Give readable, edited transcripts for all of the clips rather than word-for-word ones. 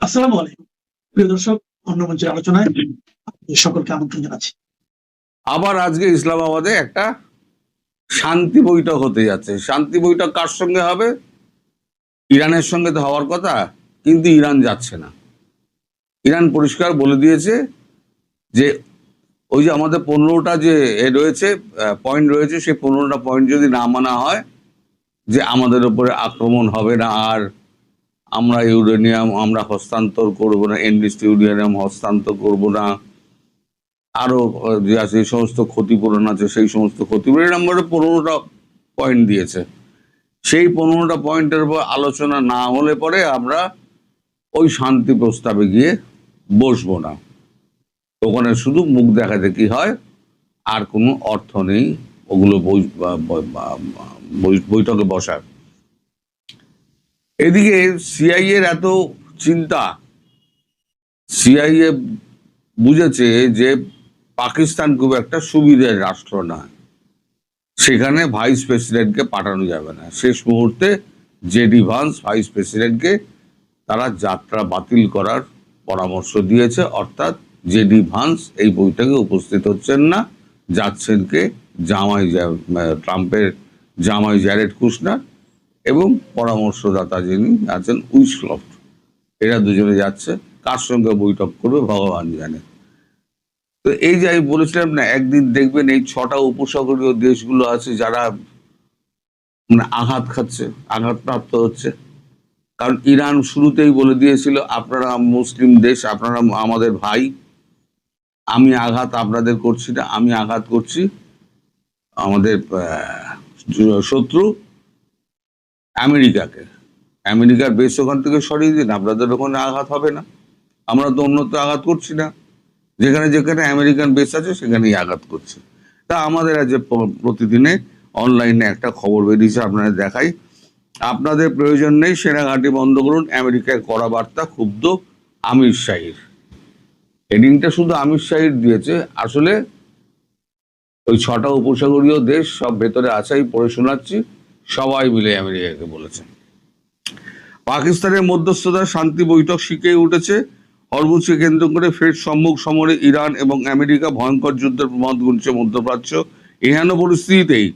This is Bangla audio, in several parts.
আসসালামু আলাইকুম প্রিয় দর্শক, অন্য মঞ্চের আলোচনায় আপনাদের সকলকে আমন্ত্রণ জানাচ্ছি। আবার আজকে ইসলামাবাদে একটা শান্তি বৈঠক হতে যাচ্ছে। শান্তি বৈঠক কার সঙ্গে হবে? ইরানের সঙ্গে তো হওয়ার কথা, কিন্তু ইরান যাচ্ছে না। ইরান পরিষ্কার বলে দিয়েছে যে ওই যে আমাদের 15টা যে রয়েছে পয়েন্ট রয়েছে, সেই 15টা পয়েন্ট যদি না মানা হয়, যে আমাদের উপরে আক্রমণ হবে না, আর আমরা ইউরেনিয়াম আমরা হস্তান্তর করব না, এনরিচড ইউরেনিয়াম হস্তান্তর করব না, আরো যে আছে এই সমস্ত ক্ষতিপূরণ আছে, সেই সমস্ত ক্ষতিপূরণ নম্বরে 15টা পয়েন্ট দিয়েছে। সেই 15টা পয়েন্টের উপর আলোচনা না হলে পরে আমরা ওই শান্তি প্রস্তাবে গিয়ে বসবো না। ওখানে শুধু মুখ দেখাতে কি হয়, আর কোনো অর্থ নেই ওগুলো বৈঠকে বসার। এদিকে সিআইএ এর এত চিন্তা, সিআইএ বুঝেছে যে পাকিস্তান খুব একটা সুবিধার রাষ্ট্র নয়, সেখানে ভাইস প্রেসিডেন্টকে পাঠানো যাবে না। শেষ মুহূর্তে জেডি ভান্স ভাইস প্রেসিডেন্টকে তারা যাত্রা বাতিল করার পরামর্শ দিয়েছে, অর্থাৎ জেডি ভান্স এই বৈঠকে উপস্থিত হচ্ছেন না, যাচ্ছেন কে ট্রাম্পের জামাই জ্যারেড কুশনার এবং পরামর্শদাতা যিনি আছেন উইসলফট, এরা দুজনে যাচ্ছে। কার সঙ্গে বৈঠক করবে ভগবান জানে। তো এই যে আমি বলেছিলাম না, একদিন দেখবেন এই 6টা উপসাগরীয় দেশগুলো আছে যারা মানে আঘাত খাচ্ছে, আঘাতপ্রাপ্ত হচ্ছে। কারণ ইরান শুরুতেই বলে দিয়েছিল, আপনারা মুসলিম দেশ, আপনারা আমাদের ভাই, আমি আঘাত আপনাদের করছি না, আমি আঘাত করছি আমাদের শত্রু আমেরিকাকে। আমেরিকার বেশ ওখান থেকে সরিয়ে দিন, আপনাদের ওখানে আঘাত হবে না। আমরা তো অন্যত্র আঘাত করছি না, যেখানে যেখানে আমেরিকান বেস আছে সেখানেই আঘাত করছে। তা আমাদের আজ প্রতিদিনে অনলাইনে একটা খবর বেরিয়েছে, আপনাদের দেখাই। আপনাদের প্রয়োজন নেই, সেনাঘাঁটি বন্ধ করুন, আমেরিকায় কড়া বার্তা ক্ষুব্ধ আমির শাহির। হেডিংটা শুধু আমির শাহির দিয়েছে, আসলে ওই 6টা উপসাগরীয় দেশ সব ভেতরে আছেই, পড়ে শোনাচ্ছি, সবাই মিলে আমেরিকাকে বলেছে। পাকিস্তানের মধ্যস্থতায় শান্তি বৈঠক শিখেই উঠেছে। হরমুজকে কেন্দ্র করে ফের সম্মুখ সমরে ইরান এবং আমেরিকা, ভয়ঙ্কর যুদ্ধের প্রমাদ গুনছে মধ্যপ্রাচ্য। এহেন পরিস্থিতিতেই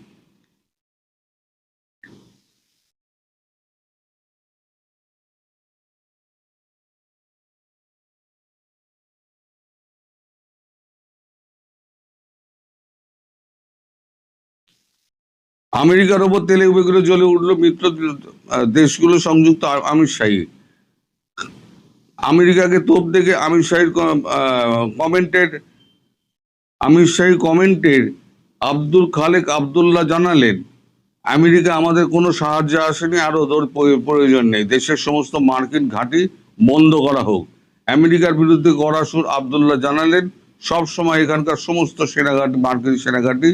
আমেরিকার ওপর তেলে বেগুনে জ্বলে উঠল মিত্র দেশগুলো সংযুক্ত আমির শাহী। আমেরিকাকে তোপ দেখে আমির শাহীর কমেন্টের আব্দুল খালেক আবদুল্লাহ জানালেন, আমেরিকা আমাদের কোনো সাহায্য আসেনি, আর ওদের প্রয়োজন নেই। দেশের সমস্ত মার্কিন ঘাঁটি বন্ধ করা হোক। আমেরিকার বিরুদ্ধে কড়া সুর আবদুল্লাহ জানালেন, সব সময় এখানকার সমস্ত সেনাঘাঁটি, মার্কিন সেনাঘাঁটি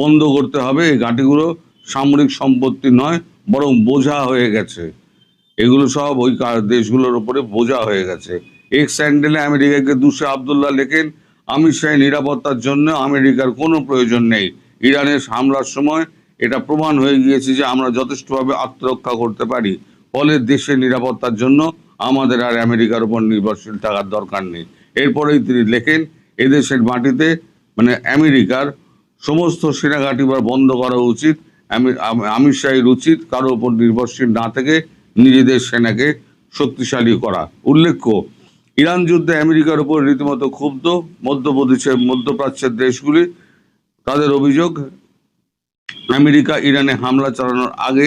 বন্ধ করতে হবে। এই ঘাঁটিগুলো সামরিক সম্পত্তি নয়, বরং বোঝা হয়ে গেছে। এগুলো সব ওই দেশগুলোর উপরে বোঝা হয়ে গেছে। এক্স স্যান্ডেলে আমেরিকাকে দুষে আবদুল্লাহ লেখেন, আমির শাহী নিরাপত্তার জন্য আমেরিকার কোনো প্রয়োজন নেই। ইরানের হামলার সময় এটা প্রমাণ হয়ে গিয়েছে যে আমরা যথেষ্টভাবে আত্মরক্ষা করতে পারি, ফলে দেশের নিরাপত্তার জন্য আমাদের আর আমেরিকার উপর নির্ভরশীল থাকার দরকার নেই। এরপরেই তিনি লেখেন, এদেশের মাটিতে মানে আমেরিকার সমস্ত সেনাঘাঁটি বন্ধ করা উচিত। আমির শাহীর উচিত কারো উপর নির্ভরশীল না থেকে নিজেদের সেনাকে শক্তিশালী করা। উল্লেখ্য, ইরান যুদ্ধে আমেরিকার উপর রীতিমতো ক্ষুব্ধ মধ্যপ্রাচ্যের দেশগুলি। তাদের অভিযোগ, আমেরিকা ইরানে হামলা চালানোর আগে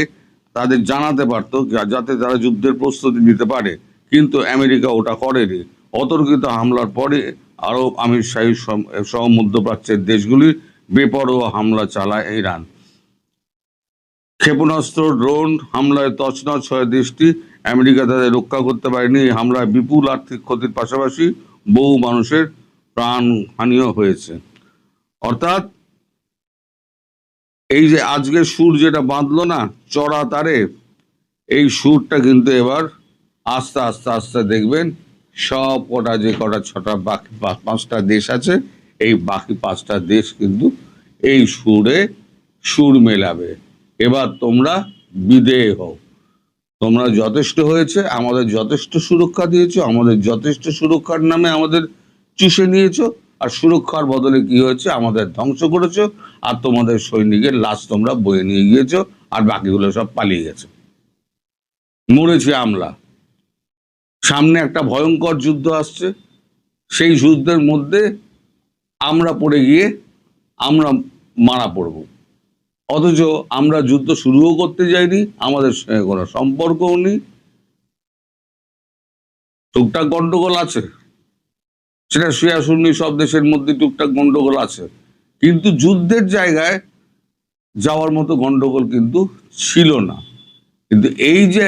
তাদের জানাতে পারত, যাতে তারা যুদ্ধের প্রস্তুতি নিতে পারে, কিন্তু আমেরিকা ওটা করেনি। অতর্কিত হামলার পরে আরব আমির শাহী সহ মধ্যপ্রাচ্যের দেশগুলির বেপরোয়া হামলা চালায় ইরান। ক্ষেপণাস্ত্র, ড্রোন হামলায় তছনছ হয় দেশটি। আমেরিকা তাদের রক্ষা করতে পারেনি। এই হামলায় বিপুল আর্থিক ক্ষতির পাশাপাশি বহু মানুষের প্রাণহানিও হয়েছে। অর্থাৎ এই যে আজকে সুর যেটা বাঁধলো না চড়া তারে, এই সুরটা কিন্তু এবার আস্তে আস্তে আস্তে দেখবেন সব কটা, যে কটা 6টা বাকি 5টা দেশ আছে, এই বাকি 5টা দেশ কিন্তু এই সুরে সুর মেলাবে। এবার তোমরা বিদেয় হও, তোমরা যথেষ্ট হয়েছে, আমাদের যথেষ্ট সুরক্ষা দিয়েছো, আমাদের যথেষ্ট সুরক্ষার নামে আমাদের চুষে নিয়েছো, আর সুরক্ষার বদলে কি হয়েছে, আমাদের ধ্বংস করেছো, আর তোমাদের সৈনিকের লাশ তোমরা বয়ে নিয়ে গিয়েছো, আর বাকিগুলো সব পালিয়ে গেছে। মরেছি আমরা। সামনে একটা ভয়ঙ্কর যুদ্ধ আসছে, সেই যুদ্ধের মধ্যে আমরা পড়ে গিয়ে আমরা মারা পড়ব। অথচ আমরা যুদ্ধ শুরুও করতে যাইনি, আমাদের সঙ্গে কোনো সম্পর্কও নেই। টুকটাক গন্ডগোল আছে, সেটা শিয়া সুন্নি সব দেশের মধ্যে টুকটাক গন্ডগোল আছে, কিন্তু যুদ্ধের জায়গায় যাওয়ার মতো গন্ডগোল কিন্তু ছিল না। কিন্তু এই যে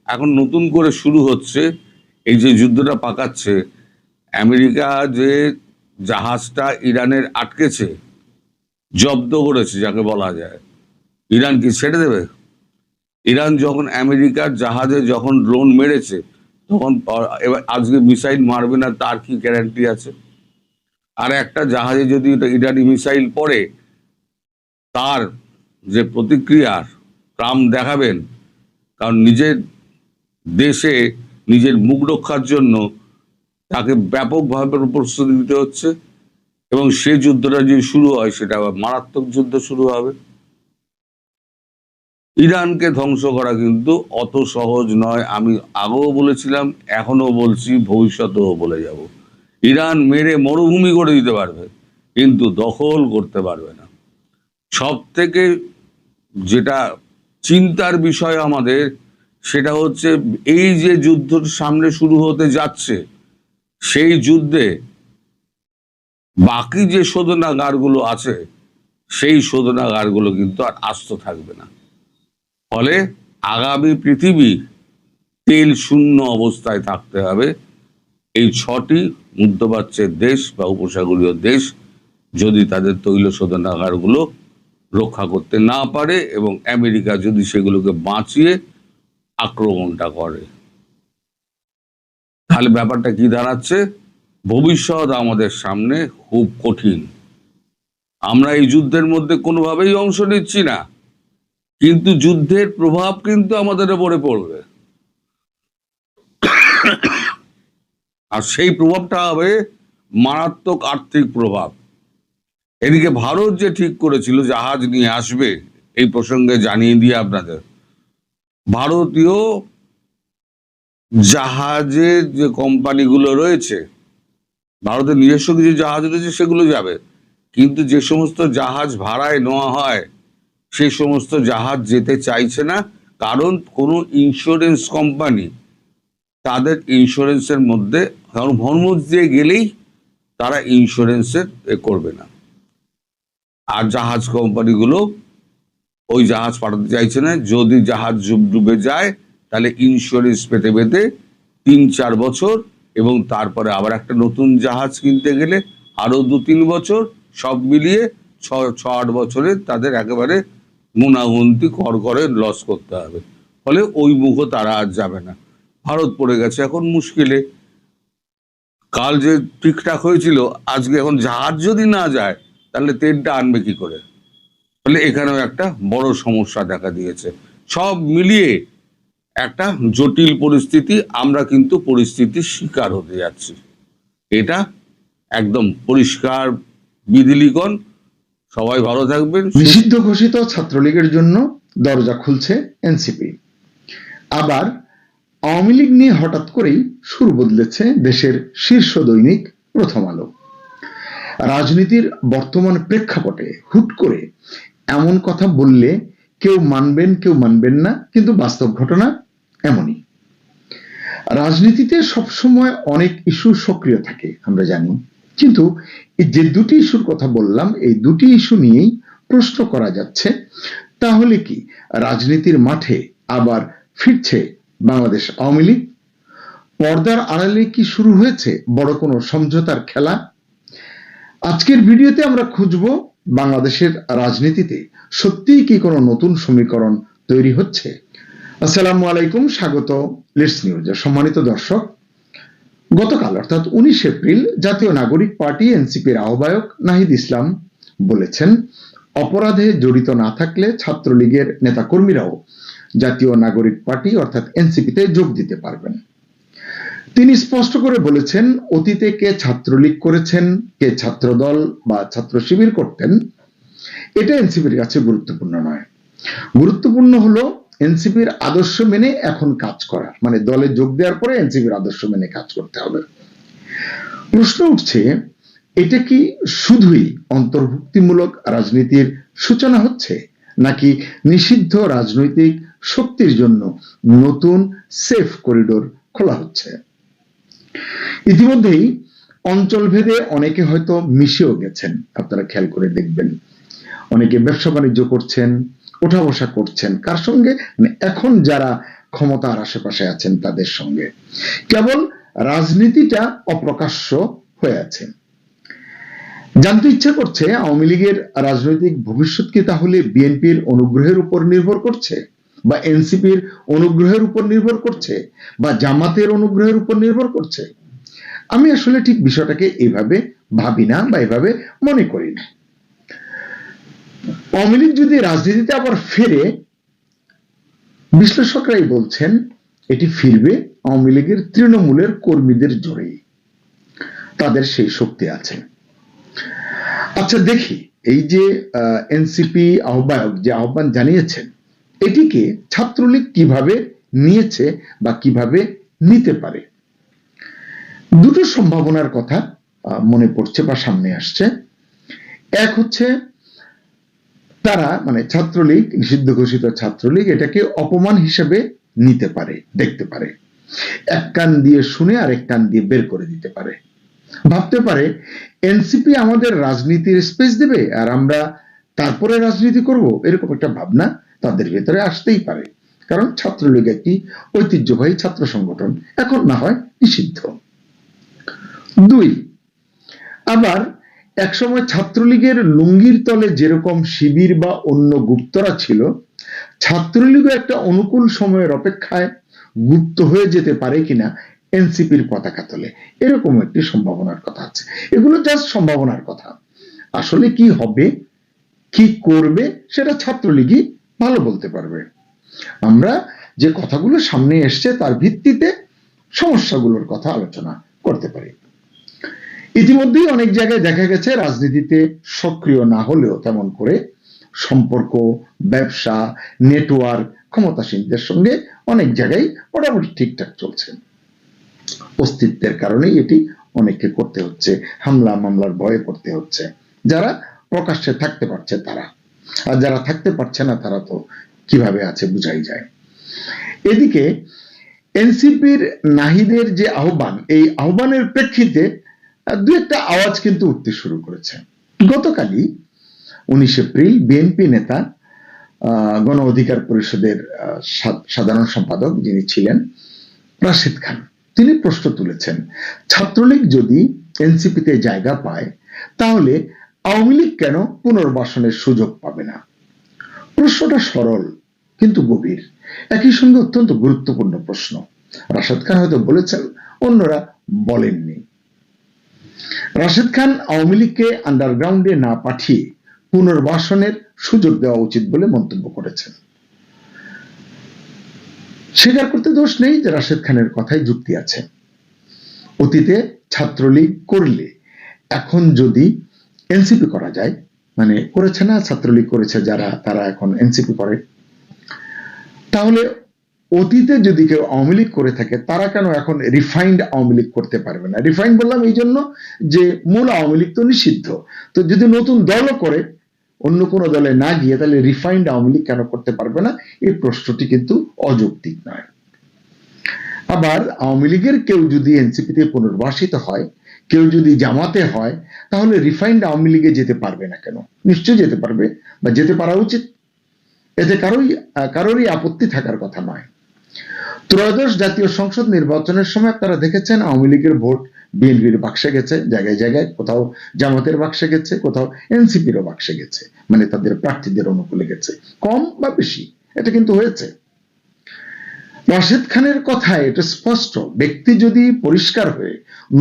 এখন নতুন করে শুরু হচ্ছে, এই যে যুদ্ধটা পাকাচ্ছে, আমেরিকা যে জাহাজটা ইরানের আটকেছে, জব্দ করেছে যাকে বলা যায়, ইরান কি ছেড়ে দেবে? ইরান যখন আমেরিকার জাহাজে যখন ড্রোন মেরেছে, তখন এবার আজকে মিসাইল মারবে না তার কি গ্যারান্টি আছে? আর একটা জাহাজে যদি ইরানি মিসাইল পড়ে, তার যে প্রতিক্রিয়ার ট্রাম্প দেখাবেন, কারণ নিজের দেশে নিজের মুখ রক্ষার জন্য তাকে ব্যাপকভাবে প্রস্তুতি নিতে হচ্ছে, এবং সেই যুদ্ধটা যদি শুরু হয় সেটা আবার মারাত্মক যুদ্ধ শুরু হবে। ইরানকে ধ্বংস করা কিন্তু অত সহজ নয়। আমি আগেও বলেছিলাম, এখনো বলছি, ভবিষ্যতেও বলে যাব। ইরান মেরে মরুভূমি করে দিতে পারবে, কিন্তু দখল করতে পারবে না। সব থেকে যেটা চিন্তার বিষয় আমাদের, সেটা হচ্ছে এই যে যুদ্ধের সামনে শুরু হতে যাচ্ছে, সেই যুদ্ধে বাকি যে শোধনাগারগুলো আছে, সেই শোধনাগারগুলো কিন্তু আর আস্ত থাকবে না। ফলে আগামী পৃথিবী তেল শূন্য অবস্থায় থাকতে হবে। এই 6টি মধ্যপ্রাচ্যের দেশ বা উপসাগরীয় দেশ যদি তাদের তৈল শোধনাগারগুলো রক্ষা করতে না পারে, এবং আমেরিকা যদি সেগুলোকে বাঁচিয়ে আক্রমণটা করে, তাহলে ব্যাপারটা কি দাঁড়াচ্ছে? ভবিষ্যৎ আমাদের সামনে খুব কঠিন। আমরা এই যুদ্ধের মধ্যে কোনোভাবেই অংশ নিচ্ছি না, কিন্তু যুদ্ধের প্রভাব কিন্তু আমাদের উপরে পড়বে, আর সেই প্রভাবটা হবে মারাত্মক আর্থিক প্রভাব। এদিকে ভারত যে ঠিক করেছিল জাহাজ নিয়ে আসবে, এই প্রসঙ্গে জানিয়ে দিয়ে আপনাদের, ভারতীয় জাহাজের যে কোম্পানিগুলো রয়েছে, ভারতের নিজস্ব কিছু জাহাজ রয়েছে, সেগুলো যাবে, কিন্তু যে সমস্ত জাহাজ ভাড়ায় নেওয়া হয়, সেই সমস্ত জাহাজ যেতে চাইছে না, কারণ কোনো ইন্স্যুরেন্স কোম্পানি তাদের ইন্স্যুরেন্সের মধ্যে, কারণ হরমুজ দিয়ে গেলেই তারা ইন্স্যুরেন্সের করবে না, আর জাহাজ কোম্পানিগুলো ওই জাহাজ পাঠাতে চাইছে না। যদি জাহাজ ডুবে যায়, তাহলে ইন্স্যুরেন্স পেতে পেতে 3-4 বছর, এবং তারপরে আবার একটা নতুন জাহাজ কিনতে গেলে আরো 2-3 বছর, সব মিলিয়ে 6-8 বছরে তাদের একেবারে গুণাগুন্তি করে লস করতে হবে। ফলে ওই মুখও তারা আর যাবে না। ভারত পড়ে গেছে এখন মুশকিলে। কাল যে ঠিকঠাক হয়েছিল, আজকে এখন জাহাজ যদি না যায়, তাহলে তেলটা আনবে কি করে? ফলে এখানেও একটা বড় সমস্যা দেখা দিয়েছে। সব মিলিয়ে একটা জটিল পরিস্থিতি, আমরা কিন্তু পরিস্থিতির শিকার হতে যাচ্ছি, এটা একদম পরিষ্কার বিধিলিখন। সবাই ভালো থাকবেন। নিষিদ্ধ ঘোষিত ছাত্রলীগের জন্য দরজা খুলছে এনসিপি। আবার আওয়ামী লীগ নিয়ে হঠাৎ করেই সুর বদলেছে দেশের শীর্ষ দৈনিক প্রথম আলো। রাজনীতির বর্তমান প্রেক্ষাপটে হুট করে এমন কথা বললে কেউ মানবেন কেউ মানবেন না, কিন্তু বাস্তব ঘটনা এমনই। রাজনীতিতে সবসময় অনেক ইস্যু সক্রিয় থাকে আমরা জানি, কিন্তু যে দুটি ইস্যুর কথা বললাম, এই দুটি ইস্যু নিয়েই প্রশ্ন করা যাচ্ছে, তাহলে কি রাজনীতির মাঠে আবার ফিরছে বাংলাদেশ আওয়ামী লীগ? পর্দার আড়ালে কি শুরু হয়েছে বড় কোনো সমঝোতার খেলা? আজকের ভিডিওতে আমরা খুঁজব বাংলাদেশের রাজনীতিতে সত্যিই কি কোনো নতুন সমীকরণ তৈরি হচ্ছে। আসসালামু আলাইকুম, স্বাগত লিডস নিউজে। সম্মানিত দর্শক, গতকাল অর্থাৎ 19 এপ্রিল জাতীয় নাগরিক পার্টি এনসিপির আহ্বায়ক নাহিদ ইসলাম বলেছেন, অপরাধে জড়িত না থাকলে ছাত্রলীগের নেতাকর্মীরাও জাতীয় নাগরিক পার্টি অর্থাৎ এনসিপিতে যোগ দিতে পারবেন। তিনি স্পষ্ট করে বলেছেন, অতীতে কে ছাত্রলীগ করেছেন, কে ছাত্রদল বা ছাত্র শিবির করতেন, এটা এনসিপির কাছে গুরুত্বপূর্ণ নয়। গুরুত্বপূর্ণ হলো এনসিপির আদর্শ মেনে এখন কাজ করা, মানে দলে যোগ দেওয়ার পরে এনসিপির আদর্শ মেনে কাজ করতে হবে। প্রশ্ন উঠছে, এটা কি শুধুই অন্তর্ভুক্তিমূলক রাজনীতির সূচনা হচ্ছে, নাকি নিষিদ্ধ রাজনৈতিক শক্তির জন্য নতুন সেফ করিডোর খোলা হচ্ছে? ইতিমধ্যেই অঞ্চলভেদে অনেকে হয়তো মিশেও গেছেন, আপনারা খেয়াল করে দেখবেন। অনেকে ব্যবসা বাণিজ্য করছেন, ওঠা বসা করছেন, কার সঙ্গে? এখন যারা ক্ষমতার আশেপাশে আছেন তাদের সঙ্গে। কেবল রাজনীতিটা অপ্রকাশ্য হয়ে আছে। জানতে ইচ্ছা করছে, আওয়ামী লীগের রাজনৈতিক ভবিষ্যৎ কি তাহলে বিএনপির অনুগ্রহের উপর নির্ভর করছে, বা এনসিপির অনুগ্রহের উপর নির্ভর করছে, বা জামাতের অনুগ্রহের উপর নির্ভর করছে? আমি আসলে ঠিক বিষয়টাকে এইভাবে ভাবি না বা এভাবে মনে করি না। আওয়ামী লীগ যদি রাজনীতিতে আবার ফেরে, বিশ্লেষকরাই বলছেন এটি ফিরবে আওয়ামী লীগের তৃণমূলের কর্মীদের জোরেই। তাদের সেই শক্তি আছে। আচ্ছা দেখি, এই যে এনসিপি আহ্বায়ক যে আহ্বান জানিয়েছেন, এটিকে ছাত্রলীগ কিভাবে নিয়েছে বা কিভাবে নিতে পারে। দুটো সম্ভাবনার কথা মনে পড়ছে বা সামনে আসছে। এক হচ্ছে, তারা মানে ছাত্রলীগ, নিষিদ্ধ ঘোষিত ছাত্রলীগ, এটাকে অপমান হিসেবে নিতে পারে, দেখতে পারে। এক কান দিয়ে শুনে আর এক কান দিয়ে বের করে দিতে পারে। ভাবতে পারে এনসিপি আমাদের রাজনীতির স্পেস দেবে আর আমরা তারপরে রাজনীতি করব, এরকম একটা ভাবনা তাদের ভেতরে আসতেই পারে। কারণ ছাত্রলীগ একটি ঐতিহ্যবাহী ছাত্র সংগঠন, এখন না হয় নিষিদ্ধ। দুই, আবার একসময় ছাত্রলীগের লুঙ্গির তলে যেরকম শিবির বা অন্য গুপ্তরা ছিল, ছাত্রলীগও একটা অনুকূল সময়ের অপেক্ষায় গুপ্ত হয়ে যেতে পারে কিনা এনসিপির পতাকা তলে, এরকম একটি সম্ভাবনার কথা আছে। এগুলো জাস্ট সম্ভাবনার কথা। আসলে কি হবে, কি করবে, সেটা ছাত্রলীগই ভালো বলতে পারবে। আমরা যে কথাগুলো সামনে এসছে তার ভিত্তিতে সমস্যাগুলোর কথা আলোচনা করতে পারি। ইতিমধ্যেই অনেক জায়গায় দেখা গেছে রাজনীতিতে সক্রিয় না হলেও তেমন করে সম্পর্ক, ব্যবসা, নেটওয়ার্ক ক্ষমতাসীনদের সঙ্গে অনেক জায়গায় মোটামুটি ঠিকঠাক চলছে। অস্তিত্বের কারণেই এটি অনেককে করতে হচ্ছে, হামলা মামলার ভয়ে করতে হচ্ছে। যারা প্রকাশ্যে থাকতে পারছে তারা, আর যারা থাকতে পারছে না তারা তো কিভাবে আছে বুঝাই যায়। এদিকে এনসিপির নাহিদের যে আহ্বান, এই আহ্বানের প্রেক্ষিতে দু একটা আওয়াজ কিন্তু উঠতে শুরু করেছে। গতকালই 19 এপ্রিল বিএনপি নেতা, গণ অধিকার পরিষদের সাধারণ সম্পাদক যিনি ছিলেন রাশেদ খান, তিনি প্রশ্ন তুলেছেন, ছাত্রলীগ যদি এনসিপিতে জায়গা পায় তাহলে আওয়ামী লীগ কেন পুনর্বাসনের সুযোগ পাবে না? প্রশ্নটা সরল কিন্তু গভীর, একই সঙ্গে অত্যন্ত গুরুত্বপূর্ণ প্রশ্ন। রাশেদ খান হয়তো বলেছেন, অন্যরা বলেননি। রাশেদ খান আওয়ামী লীগকে আন্ডারগ্রাউন্ডে না পাঠিয়ে পুনর্বাসনের সুযোগ দেওয়া উচিত বলে মন্তব্য করেছেন। স্বীকার করতে দোষ নেই যে রাশেদ খানের কথাই যুক্তি আছে। অতীতে ছাত্রলীগ করলে এখন যদি এনসিপি করা যায়, মানে করেছে না ছাত্রলীগ করেছে যারা, তারা এখন এনসিপি করে, তাহলে অতীতে যদি কেউ আওয়ামী লীগ করে থাকে তারা কেন এখন রিফাইন্ড আওয়ামী লীগ করতে পারবে না? রিফাইন্ড বললাম এই জন্য যে মূল আওয়ামী লীগ তো নিষিদ্ধ, তো যদি নতুন দলও করে অন্য কোনো দলে না গিয়ে, তাহলে রিফাইন্ড আওয়ামী লীগ কেন করতে পারবে না? এই প্রশ্নটি কিন্তু অযৌক্তিক নয়। আবার আওয়ামী লীগের কেউ যদি এনসিপিতে পুনর্বাসিত হয়, কেউ যদি জামাতে হয়, তাহলে রিফাইন্ড আওয়ামী লীগে যেতে পারবে না কেন? নিশ্চয়ই যেতে পারবে, বা যেতে পারা উচিত। এতে কারোরই আপত্তি থাকার কথা নয়। ত্রয়োদশ জাতীয় সংসদ নির্বাচনের সময় আপনারা দেখেছেন আওয়ামী লীগের ভোট বিএনপির বাক্সে গেছে, জায়গায় জায়গায়, কোথাও জামাতের বাক্সে গেছে, কোথাও এনসিপিরও বাক্সে গেছে, মানে তাদের প্রার্থীদের অনুকূলে গেছে, কম বা বেশি এটা কিন্তু হয়েছে। রাশেদ খানের কথায় এটা স্পষ্ট, ব্যক্তি যদি পরিষ্কার হয়ে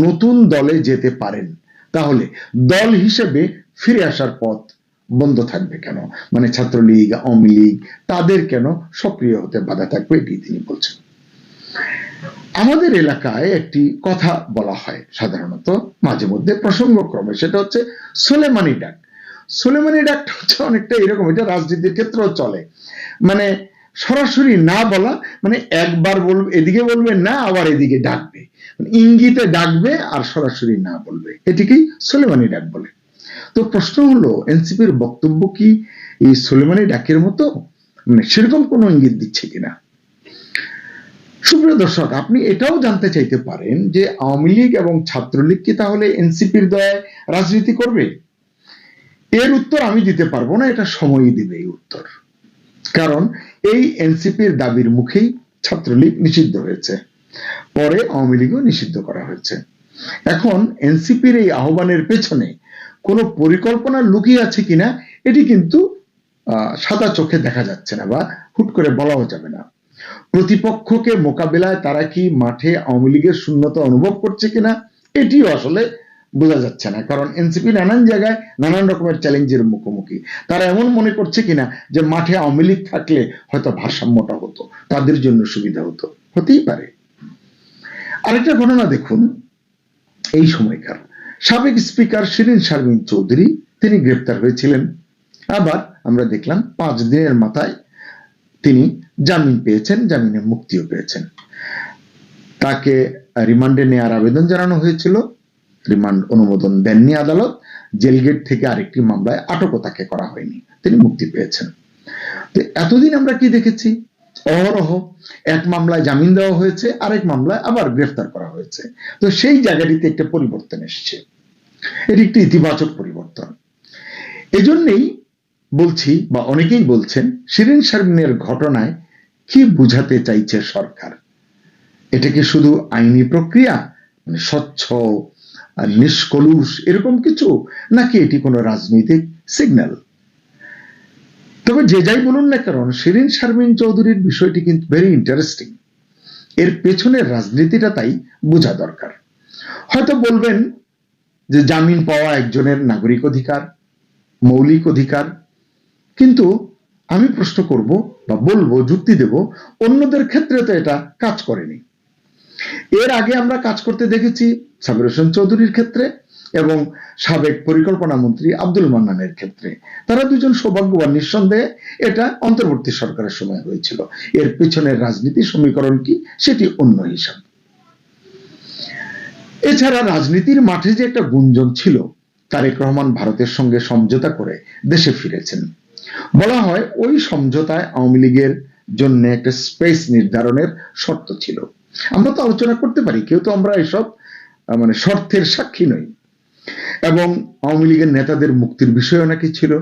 নতুন দলে যেতে পারেন তাহলে দল হিসেবে ফিরে আসার পথ বন্ধ থাকবে কেন, মানে ছাত্রলীগ, আওয়ামী লীগ তাদের কেন সক্রিয় হতে বাধা থাকবে, এটি তিনি বলছেন। আমাদের এলাকায় একটি কথা বলা হয় সাধারণত মাঝে মধ্যে প্রসঙ্গক্রমে, সেটা হচ্ছে সোলেমানি ডাক। সোলেমানি ডাকটা হচ্ছে অনেকটা এরকম, এটা রাজনীতির ক্ষেত্রেও চলে, মানে সরাসরি না বলা, মানে একবার বলবে এদিকে বলবে না, আবার এদিকে ডাকবে, মানে ইঙ্গিতে ডাকবে আর সরাসরি না বলবে, এটিকেই সোলেমানি ডাক বলে। তো প্রশ্ন হলো, এনসিপির বক্তব্য কি এই সোলেমানি ডাকের মতো, মানে সেরকম কোনো ইঙ্গিত দিচ্ছে কিনা? সুপ্রিয় দর্শক, আপনি এটাও জানতে চাইতে পারেন যে আওয়ামী লীগ এবং ছাত্রলীগ কি তাহলে এনসিপির দয়ায় রাজনীতি করবে? এর উত্তর আমি দিতে পারবো না, এটা সময়ই দিবে এই উত্তর। কারণ এই এনসিপির দাবির মুখেই ছাত্রলীগ নিষিদ্ধ হয়েছে, পরে আওয়ামী লীগও নিষিদ্ধ করা হয়েছে। এখন এনসিপির এই আহ্বানের পেছনে কোনো পরিকল্পনা লুকিয়ে আছে কিনা এটি কিন্তু সাদা চোখে দেখা যাচ্ছে না, বা হুট করে বলাও যাবে না। প্রতিপক্ষকে মোকাবিলায় তারা কি মাঠে আওয়ামী লীগের শূন্যতা অনুভব করছে কিনা এটিও আসলে বোঝা যাচ্ছে না, কারণ এনসিপি নানান জায়গায় নানান রকমের চ্যালেঞ্জের মুখোমুখি। তারা এমন মনে করছে কিনা যে মাঠে আওয়ামী লীগ থাকলে হয়তো ভারসাম্যটা হতো, তাদের জন্য সুবিধা হতো, হতেই পারে। আরেকটা ঘটনা দেখুন, এই সময়কার সাবেক স্পিকার শিরীন শারমিন চৌধুরী তিনি গ্রেপ্তার হয়েছিলেন, আবার আমরা দেখলাম 5 দিনের মাথায় তিনি জামিন পেয়েছেন, জামিনে মুক্তিও পেয়েছেন। তাকে রিমান্ডে নেওয়ার আবেদন জানানো হয়েছিল, রিমান্ড অনুমোদন দেননি আদালত, জেলগেট থেকে আরেকটি মামলায় আটকও তাকে করা হয়নি, তিনি মুক্তি পেয়েছেন। তো এতদিন আমরা কি দেখেছি, অহরহ এক মামলায় জামিন দেওয়া হয়েছে, আরেক মামলায় আবার গ্রেফতার করা হয়েছে। তো সেই জায়গাটিতে একটা পরিবর্তন এসেছে, এটি একটি ইতিবাচক পরিবর্তন। এজন্যই বলছি, বা অনেকেই বলছেন, শিরীন শারমিনের ঘটনায় কি বুঝাতে চাইছে সরকার? এটা কি শুধু আইনি প্রক্রিয়া, মানে স্বচ্ছ আর নিষ্কলুষ এরকম কিছু, নাকি এটি কোনো রাজনৈতিক সিগন্যাল? তবে যে যাই বলুন না কারণ, শিরীন শারমিন চৌধুরীর বিষয়টি কিন্তু ভেরি ইন্টারেস্টিং। এর পেছনের রাজনীতিটা তাই বোঝা দরকার। হয়তো বলবেন যে জামিন পাওয়া একজনের নাগরিক অধিকার, মৌলিক অধিকার, কিন্তু আমি প্রশ্ন করব বা বলবো, যুক্তি দেব, অন্যদের ক্ষেত্রে তো এটা কাজ করেনি। এর আগে আমরা কাজ করতে দেখেছি সাবির হোসেন চৌধুরীর ক্ষেত্রে এবং সাবেক পরিকল্পনা মন্ত্রী আব্দুল মান্নানের ক্ষেত্রে। তারা দুজন সৌভাগ্যবান, নিঃসন্দেহে এটা অন্তর্বর্তী সরকারের সময় হয়েছিল। এর পেছনের রাজনীতি সমীকরণ কি সেটি অন্য হিসাব। এছাড়া রাজনীতির মাঠে যে একটা গুঞ্জন ছিল, তারেক রহমান ভারতের সঙ্গে সমঝোতা করে দেশে ফিরেছেন। বলা হয় ওই সমঝোতায় আওয়ামী লীগের জন্য একটা স্পেস নির্ধারণের শর্ত ছিল। আমরা তো আলোচনা করতে পারি, কেউ তো আমরা এসব মানে শর্তের সাক্ষী নই। এবং আওয়ামী লীগের নেতাদের মুক্তির বিষয়ও নাকি ছিল,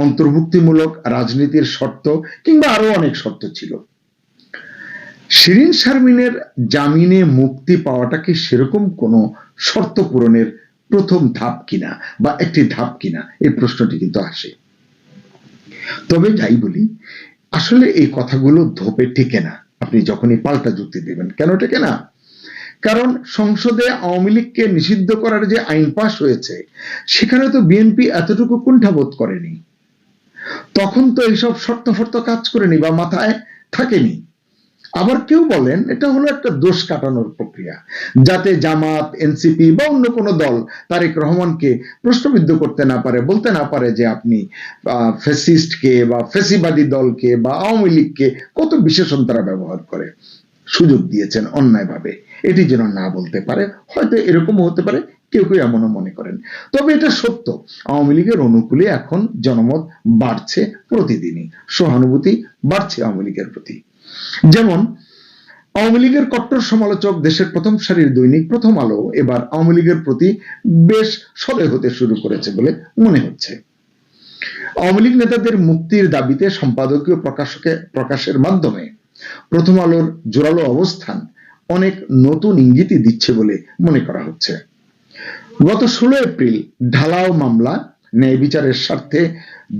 অন্তর্ভুক্তিমূলক রাজনীতির শর্ত, কিংবা আরো অনেক শর্ত ছিল। শিরীন শারমিনের জামিনে মুক্তি পাওয়াটা কি সেরকম কোনো শর্ত পূরণের প্রথম ধাপ কিনা, বা একটি ধাপ কিনা, এই প্রশ্নটি কিন্তু আসে। তবে যাই বলি, আসলে এই কথাগুলো ধোপে টেকে না আপনি যখনই পাল্টা যুক্তি দেবেন। কেন টেকে না? কারণ সংসদে আওয়ামী লীগকে নিষিদ্ধ করার যে আইন পাশ হয়েছে, সেখানে তো বিএনপি এতটুকু কুণ্ঠাবোধ করেনি, তখন তো এইসব শর্ত ফর্ত কাজ করেনি বা মাথায় থাকেনি। আবার কেউ বলেন এটা হলো একটা দোষ কাটানোর প্রক্রিয়া, যাতে জামাত, এনসিপি বা অন্য কোনো দল তারেক রহমানকে প্রশ্নবিদ্ধ করতে না পারে, বলতে না পারে যে আপনি ফ্যাসিস্টকে বা ফ্যাসিবাদী দলকে বা আওয়ামী লীগকে কত বিশেষণ তারা ব্যবহার করে, সুযোগ দিয়েছেন অন্যায়ভাবে, এটি যেন না বলতে পারে। হয়তো এরকমও হতে পারে, কেউ কেউ এমনও মনে করেন। তবে এটা সত্য, আওয়ামী লীগের অনুকূলে এখন জনমত বাড়ছে, প্রতিদিনই সহানুভূতি বাড়ছে আওয়ামী লীগের প্রতি। যেমন আওয়ামী লীগের কট্টর সমালোচক দেশের প্রথম সারির দৈনিক প্রথম আলো এবার আওয়ামী লীগের প্রতি বেশ সদয় হতে শুরু করেছে বলে মনে হচ্ছে। আওয়ামী লীগ নেতাদের মুক্তির দাবিতে সম্পাদকীয় প্রকাশের মাধ্যমে প্রথম আলোর জোরালো অবস্থান অনেক নতুন ইঙ্গিতই দিচ্ছে বলে মনে করা হচ্ছে। গত 16 এপ্রিল ঢালাও মামলা ন্যায় বিচারের স্বার্থে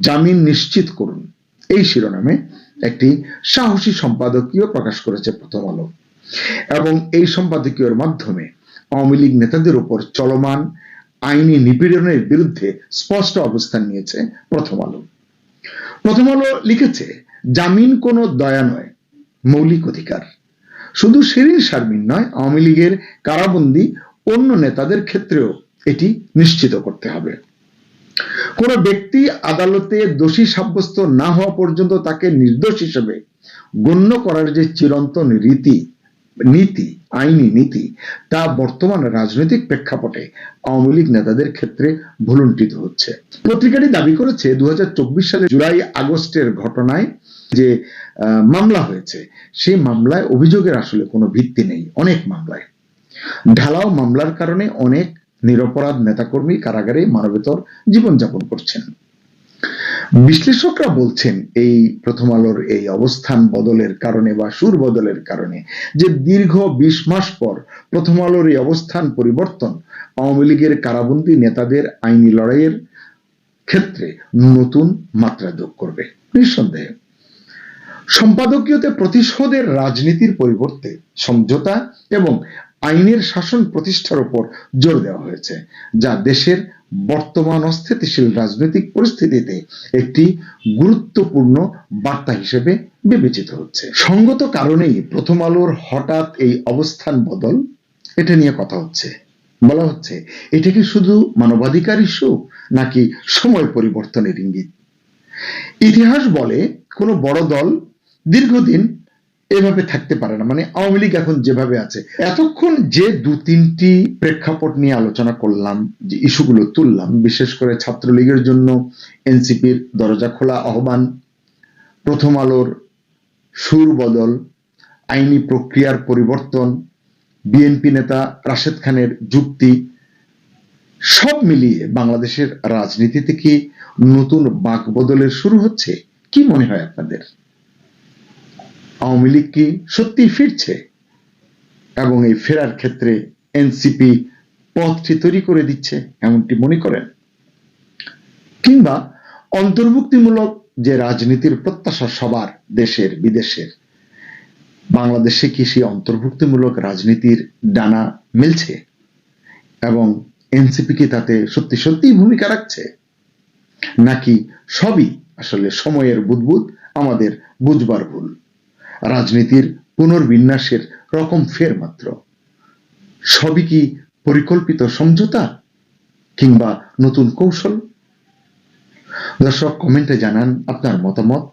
জামিন নিশ্চিত করুন, এই শিরোনামে একটি সাহসী সম্পাদকীয় প্রকাশ করেছে প্রথম আলো। এবং এই সম্পাদকীয়র মাধ্যমে আওয়ামী লীগ নেতাদের উপর চলমান আইনি নিপীড়নের বিরুদ্ধে স্পষ্ট অবস্থান নিয়েছে প্রথম আলো। প্রথম আলো লিখেছে, জামিন কোনো দয়া নয়, মৌলিক অধিকার। শুধু শিরিন শারমিন নয়, আওয়ামী লীগের কারাবন্দী অন্য নেতাদের ক্ষেত্রেও এটি নিশ্চিত করতে হবে। কোন ব্যক্তি আদালতে দোষী সাব্যস্ত না হওয়া পর্যন্ত তাকে নির্দোষ হিসেবে গণ্য করার যে চিরন্তন নীতি, আইনি নীতি, তা বর্তমান রাজনৈতিক প্রেক্ষাপটে আওয়ামী লীগ নেতাদের ক্ষেত্রে ভুলুণ্ঠিত হচ্ছে। পত্রিকাটি দাবি করেছে 2024 সালে জুলাই আগস্টের ঘটনায় যে মামলা হয়েছে, সেই মামলায় অভিযোগের আসলে কোনো ভিত্তি নেই। অনেক মামলায় ঢালাও মামলার কারণে অনেক নিরপরাধ নেতাকর্মী কারাগারে মানবেতর জীবনযাপন করছেন। বিশ্লেষকরা বলছেন, এই প্রথম আলোর এই অবস্থান বদলের কারণে বা সুর বদলের কারণে যে দীর্ঘ 20 মাস পর প্রথম আলোর এই অবস্থান পরিবর্তন আওয়ামী লীগের কারাবন্দী নেতাদের আইনি লড়াইয়ের ক্ষেত্রে নতুন মাত্রা যোগ করবে। নিঃসন্দেহে সম্পাদকীয়তে প্রতিশোধের রাজনীতির পরিবর্তে সমঝোতা এবং আইনের শাসন প্রতিষ্ঠার উপর জোর দেওয়া হয়েছে, যা দেশের বর্তমান অস্থিতিশীল রাজনৈতিক পরিস্থিতিতে একটি গুরুত্বপূর্ণ বার্তা হিসেবে বিবেচিত হচ্ছে। সঙ্গত কারণেই প্রথম আলোর হঠাৎ এই অবস্থান বদল, এটা নিয়ে কথা হচ্ছে। বলা হচ্ছে, এটা কি শুধু মানবাধিকার ইস্যু নাকি সময় পরিবর্তনের ইঙ্গিত? ইতিহাস বলে, কোনো বড় দল দীর্ঘদিন এভাবে থাকতে পারে না। মানে আওয়ামী লীগ এখন যেভাবে আছে, এতক্ষণ যে 2-3টি প্রেক্ষাপট নিয়ে আলোচনা করলাম, যে ইস্যুগুলো তুললাম, বিশেষ করে ছাত্রলীগের জন্য এনসিপির দরজা খোলা আহ্বান, প্রথম আলোর সুর বদল, আইনি প্রক্রিয়ার পরিবর্তন, বিএনপি নেতা রাশেদ খানের যুক্তি, সব মিলিয়ে বাংলাদেশের রাজনীতিতে কি নতুন বাঁক বদলের শুরু হচ্ছে? কি মনে হয় আপনাদের? আওয়ামী লীগ কি সত্যি ফিরছে এবং এই ফেরার ক্ষেত্রে এনসিপি পথটি তৈরি করে দিচ্ছে, এমনটি মনে করেন? কিংবা অন্তর্ভুক্তিমূলক যে রাজনীতির প্রত্যাশা সবার, দেশের বিদেশের, বাংলাদেশে কি সেই অন্তর্ভুক্তিমূলক রাজনীতির ডানা মিলছে এবং এনসিপি কি তাতে সত্যি সত্যি ভূমিকা রাখছে, নাকি সবই আসলে সময়ের বুদবুদ, আমাদের বুঝবার ভুল, রাজনীতির পুনর্বিন্যাসের রকম ফের মাত্র? সবই কি পরিকল্পিত সমঝোতা কিংবা নতুন কৌশল? দর্শক, কমেন্টে জানান আপনার মতামত।